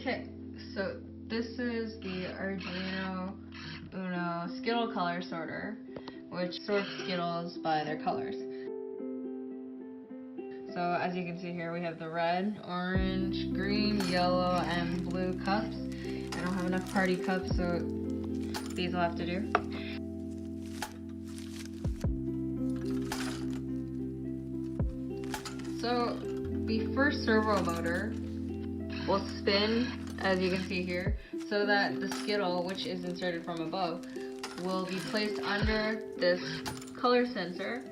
Okay, so this is the Arduino Uno Skittle color sorter, which sorts Skittles by their colors. So as you can see here, we have the red, orange, green, yellow, and blue cups. I don't have enough party cups, so these will have to do. So the first servo motor will spin, as you can see here, so that the Skittle, which is inserted from above, will be placed under this color sensor.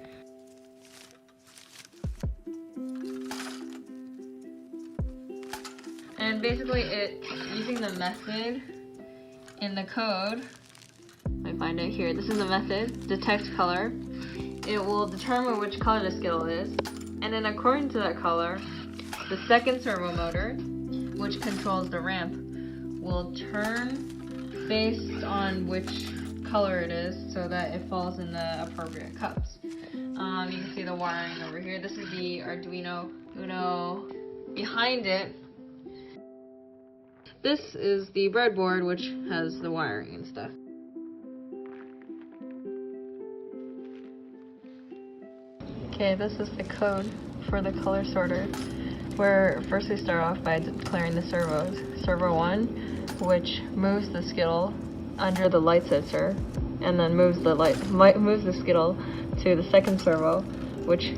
And basically using the method in the code, let me find it here, this is the method, detect color. It will determine which color the Skittle is, and then according to that color, the second servo motor, which controls the ramp, will turn based on which color it is so that it falls in the appropriate cups. You can see the wiring over here. This is the Arduino Uno. Behind it, this is the breadboard, which has the wiring and stuff. Okay, this is the code for the color sorter, where first we start off by declaring the servos. Servo 1, which moves the Skittle under the light sensor, and then moves the Skittle to the second servo, which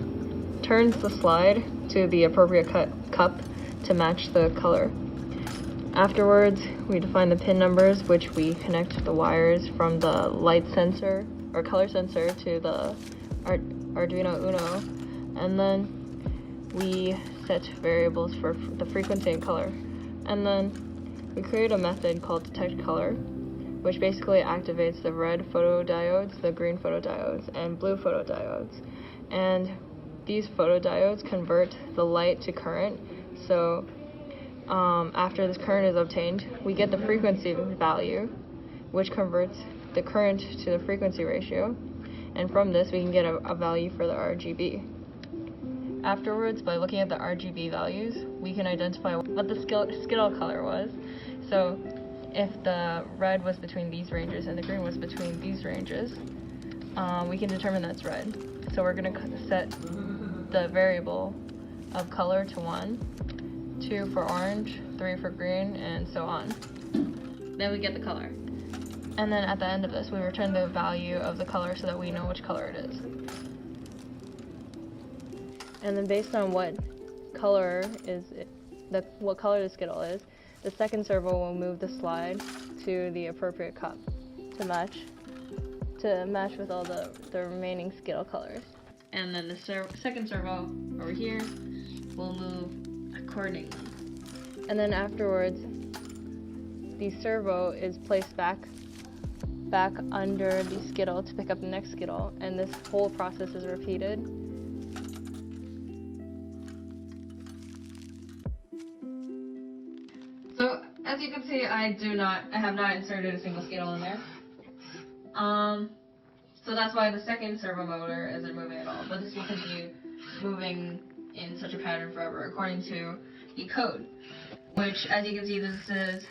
turns the slide to the appropriate cup to match the color. Afterwards, we define the pin numbers, which we connect the wires from the light sensor or color sensor to the Arduino Uno, and then we set variables for the frequency and color. And then we create a method called detect color, which basically activates the red photodiodes, the green photodiodes, and blue photodiodes. And these photodiodes convert the light to current. So after this current is obtained, we get the frequency value, which converts the current to the frequency ratio. And from this, we can get a value for the RGB. Afterwards, by looking at the RGB values, we can identify what the Skittle color was. So if the red was between these ranges and the green was between these ranges, we can determine that's red. So we're going to set the variable of color to 1, 2 for orange, 3 for green, and so on. Then we get the color. And then at the end of this, we return the value of the color so that we know which color it is. And then based on what color the Skittle is, the second servo will move the slide to the appropriate cup to match with all the remaining Skittle colors. And then the second servo over here will move accordingly. And then afterwards, the servo is placed back under the Skittle to pick up the next Skittle, and this whole process is repeated. So as you can see, I have not inserted a single Skittle in there. So that's why the second servo motor isn't moving at all, but this will continue moving in such a pattern forever according to the code, which, as you can see, this is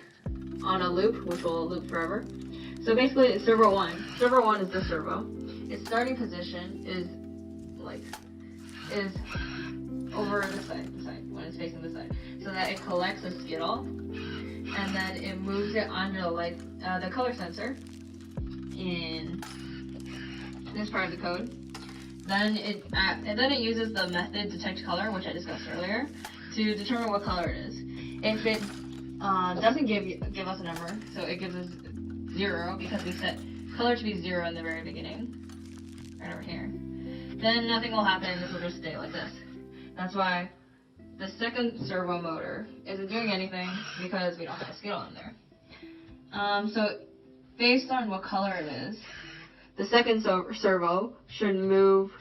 on a loop, which will loop forever. So basically, servo 1 is the servo. Its starting position is over the side when it's facing the side, so that it collects a Skittle, and then it moves it onto the color sensor in this part of the code. Then it uses the method detect color, which I discussed earlier, to determine what color it is. If it doesn't give us a number, so it gives us 0 because we set color to be 0 in the very beginning, right over here, then nothing will happen. This will just stay like this. That's why the second servo motor isn't doing anything, because we don't have a Skittle in there. So based on what color it is, the second servo should move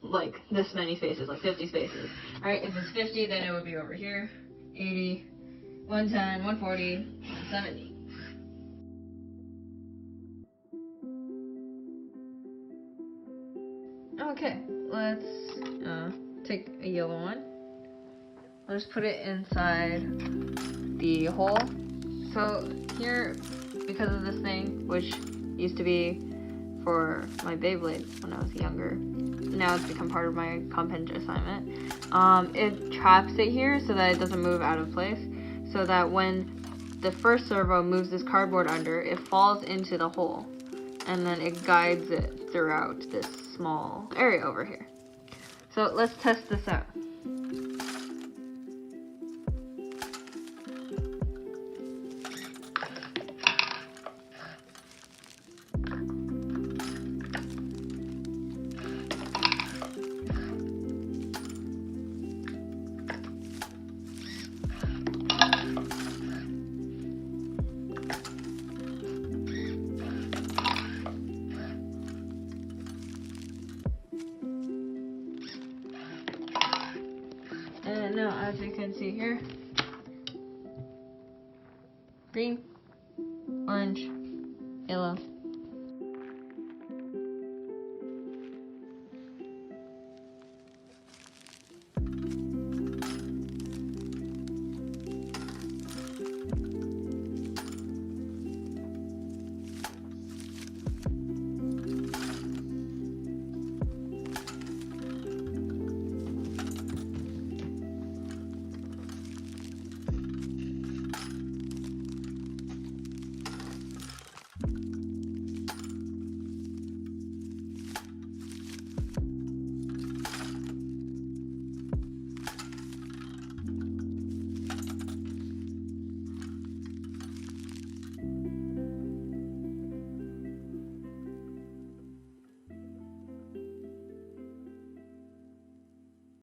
like this many spaces, like 50 spaces. Alright, if it's 50, then it would be over here, 80, 110, 140, 170. Okay, let's take a yellow one. Let's put it inside the hole So here, because of this thing, which used to be for my Beyblades when I was younger, now it's become part of my comp-eng assignment. It traps it here so that it doesn't move out of place, so that when the first servo moves this cardboard under, it falls into the hole, and then it guides it throughout this small area over here. So let's test this out. And now, as you can see here, green, orange,